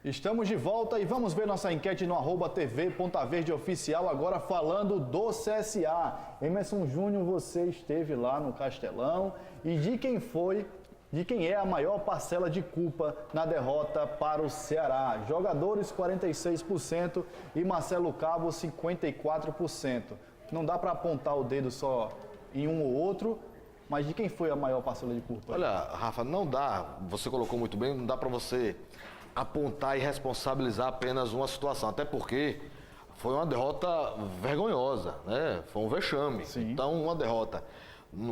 Estamos de volta e vamos ver nossa enquete no @tv.verdeoficial, agora falando do CSA. Emerson Júnior, você esteve lá no Castelão e de quem é a maior parcela de culpa na derrota para o Ceará? Jogadores 46% e Marcelo Cabo 54%. Não dá para apontar o dedo só em um ou outro, mas de quem foi a maior parcela de culpa? Olha, Rafa, não dá, você colocou muito bem, não dá para você apontar e responsabilizar apenas uma situação, até porque foi uma derrota vergonhosa, né? Foi um vexame. Sim. Então, uma derrota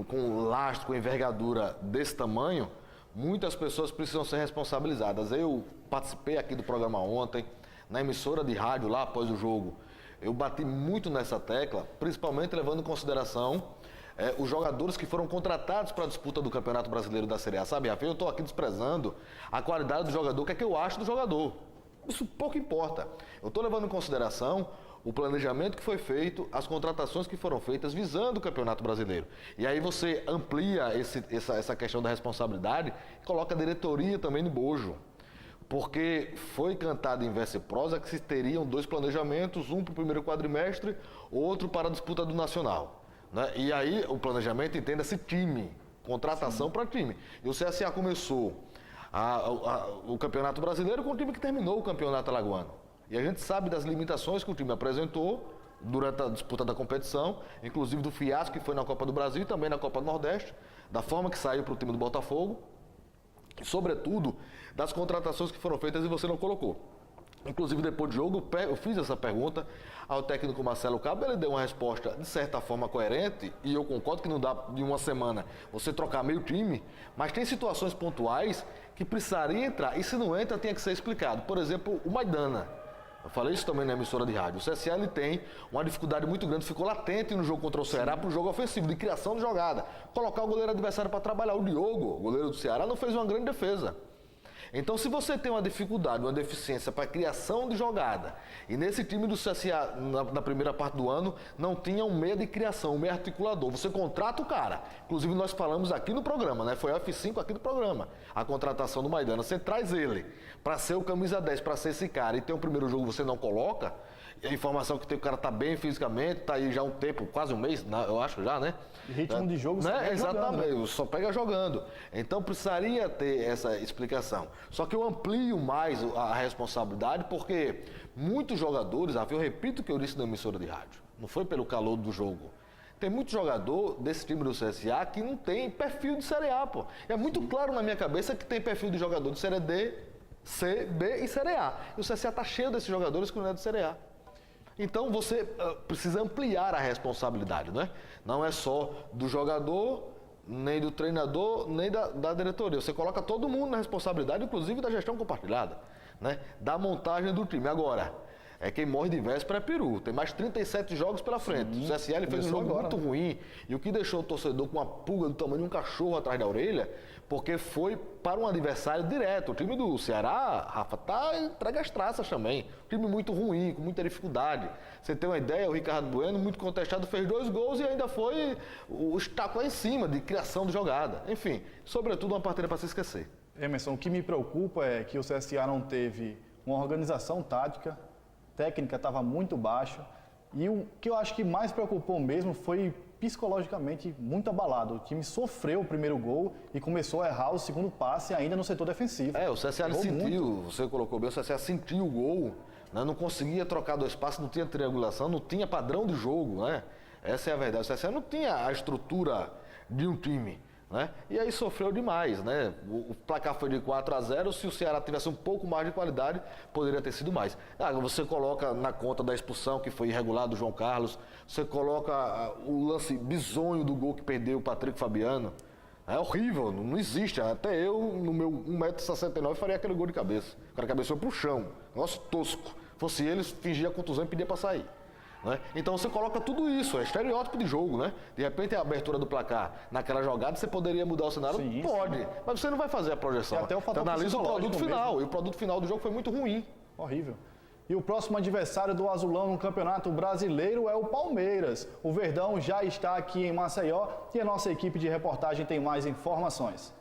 com lastro, com envergadura desse tamanho, muitas pessoas precisam ser responsabilizadas. Eu participei aqui do programa ontem, na emissora de rádio lá após o jogo. Eu bati muito nessa tecla, principalmente levando em consideração os jogadores que foram contratados para a disputa do Campeonato Brasileiro da Série A. Sabe, Rafa, eu estou aqui desprezando a qualidade do jogador, o que é que eu acho do jogador. Isso pouco importa. Eu estou levando em consideração o planejamento que foi feito, as contratações que foram feitas visando o Campeonato Brasileiro. E aí você amplia essa questão da responsabilidade e coloca a diretoria também no bojo. Porque foi cantado em verso e prosa que se teriam dois planejamentos, um para o primeiro quadrimestre, outro para a disputa do Nacional. Né? E aí o planejamento entenda-se time, contratação para time. E o CSA começou o Campeonato Brasileiro com o time que terminou o Campeonato Alagoano. E a gente sabe das limitações que o time apresentou durante a disputa da competição, inclusive do fiasco que foi na Copa do Brasil e também na Copa do Nordeste, da forma que saiu para o time do Botafogo, e sobretudo das contratações que foram feitas e você não colocou. Inclusive, depois do jogo, eu fiz essa pergunta ao técnico Marcelo Cabo, ele deu uma resposta de certa forma coerente, e eu concordo que não dá de uma semana você trocar meio time, mas tem situações pontuais que precisaria entrar, e se não entra, tinha que ser explicado. Por exemplo, o Maidana. Eu falei isso também na emissora de rádio. O CSA ele tem uma dificuldade muito grande, ficou latente no jogo contra o Ceará para o jogo ofensivo, de criação de jogada. Colocar o goleiro adversário para trabalhar. O Diogo, o goleiro do Ceará, não fez uma grande defesa. Então, se você tem uma dificuldade, uma deficiência para criação de jogada, e nesse time do CSA, na primeira parte do ano, não tinha um meia de criação, um meia articulador, você contrata o cara. Inclusive, nós falamos aqui no programa, né? Foi a F5 aqui do programa, a contratação do Maidana. Você traz ele para ser o camisa 10, para ser esse cara, e tem o primeiro jogo você não coloca, a informação que tem, o cara tá bem fisicamente, tá aí já há um tempo, quase um mês, eu acho já, né? Ritmo de jogo, né? Exatamente, jogando. Só pega jogando. Então precisaria ter essa explicação. Só que eu amplio mais a responsabilidade, porque muitos jogadores, eu repito o que eu disse na emissora de rádio, não foi pelo calor do jogo. Tem muito jogador desse time do CSA que não tem perfil de Série A, pô. É muito claro na minha cabeça que tem perfil de jogador de Série D, C, B e Série A. E o CSA tá cheio desses jogadores que não é de Série A. Então você precisa ampliar a responsabilidade, né? Não é só do jogador, nem do treinador, nem da diretoria. Você coloca todo mundo na responsabilidade, inclusive da gestão compartilhada, né? Da montagem do time. Agora, quem morre de véspera é peru. Tem mais 37 jogos pela frente. Sim, o CSL fez um jogo muito ruim. E o que deixou o torcedor com uma pulga do tamanho de um cachorro atrás da orelha, porque foi para um adversário direto. O time do Ceará, Rafa, tá entregue às traças também. Um time muito ruim, com muita dificuldade. Você tem uma ideia, o Ricardo Bueno, muito contestado, fez 2 gols e ainda foi o estaco lá em cima de criação de jogada. Enfim, sobretudo uma partida para se esquecer. Emerson, o que me preocupa é que o CSA não teve uma organização tática, técnica estava muito baixa, e o que eu acho que mais preocupou mesmo foi psicologicamente muito abalado. O time sofreu o primeiro gol e começou a errar o segundo passe ainda no setor defensivo. O CSA sentiu, você colocou bem, o CSA sentiu o gol, né? Não conseguia trocar 2 passes, não tinha triangulação, não tinha padrão de jogo, né? Essa é a verdade. O CSA não tinha a estrutura de um time, né? E aí sofreu demais, né? O placar foi de 4-0, se o Ceará tivesse um pouco mais de qualidade, poderia ter sido mais. Você coloca na conta da expulsão, que foi irregular do João Carlos, você coloca o lance bizonho do gol que perdeu o Patrick Fabiano. É horrível, não existe. Até eu, no meu 1,69 m, faria aquele gol de cabeça. O cara cabeceou pro chão, negócio tosco. Fosse ele, fingia contusão e pedia para sair. Né? Então você coloca tudo isso, é estereótipo de jogo, né? De repente a abertura do placar naquela jogada, você poderia mudar o cenário? Sim, pode, sim. Mas você não vai fazer a projeção. Até o fator você analisa o produto final, mesmo. E o produto final do jogo foi muito ruim. Horrível. E o próximo adversário do Azulão no Campeonato Brasileiro é o Palmeiras. O Verdão já está aqui em Maceió e a nossa equipe de reportagem tem mais informações.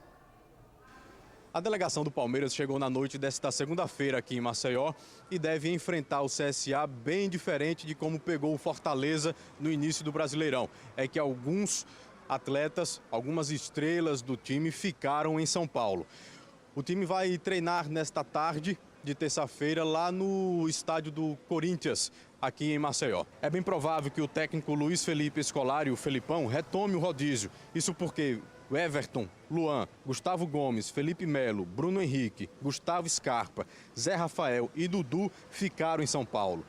A delegação do Palmeiras chegou na noite desta segunda-feira aqui em Maceió e deve enfrentar o CSA bem diferente de como pegou o Fortaleza no início do Brasileirão. É que alguns atletas, algumas estrelas do time ficaram em São Paulo. O time vai treinar nesta tarde de terça-feira lá no estádio do Corinthians, aqui em Maceió. É bem provável que o técnico Luiz Felipe Scolari, o Felipão, retome o rodízio. Isso porque o Everton, Luan, Gustavo Gomes, Felipe Melo, Bruno Henrique, Gustavo Scarpa, Zé Rafael e Dudu ficaram em São Paulo.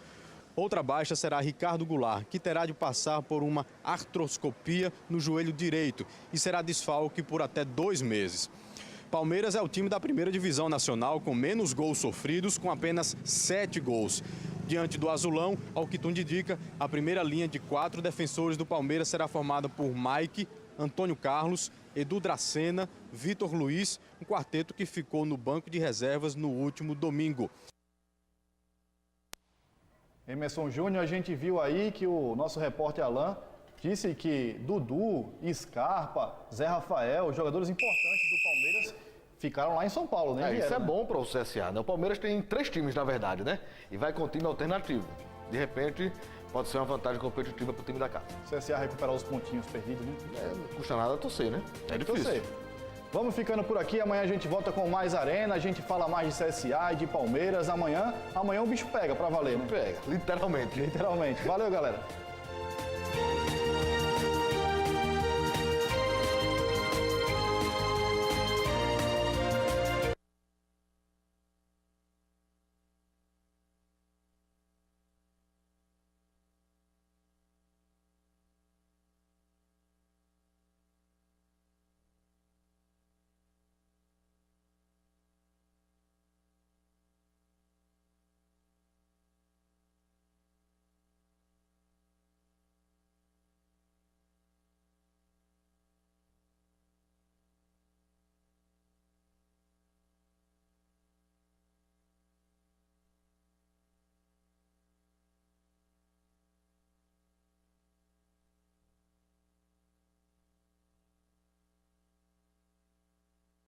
Outra baixa será Ricardo Goulart, que terá de passar por uma artroscopia no joelho direito e será desfalque por até 2 meses. Palmeiras é o time da primeira divisão nacional com menos gols sofridos, com apenas 7 gols. Diante do azulão, ao que tudo indica, a primeira linha de 4 defensores do Palmeiras será formada por Mike, Antônio Carlos, Edu Dracena, Vitor Luiz, um quarteto que ficou no banco de reservas no último domingo. Emerson Júnior, a gente viu aí que o nosso repórter Alain disse que Dudu, Scarpa, Zé Rafael, jogadores importantes do Palmeiras, ficaram lá em São Paulo, né? Isso é bom para o CSA, né? O Palmeiras tem 3 times, na verdade, né? E vai com um time alternativo. De repente, pode ser uma vantagem competitiva para o time da casa. O CSA recuperar os pontinhos perdidos, né? Não custa nada torcer, né? É difícil. Torcer. Vamos ficando por aqui, amanhã a gente volta com mais Arena, a gente fala mais de CSA e de Palmeiras. Amanhã o bicho pega para valer, né? Pega, literalmente. Literalmente. Valeu, galera.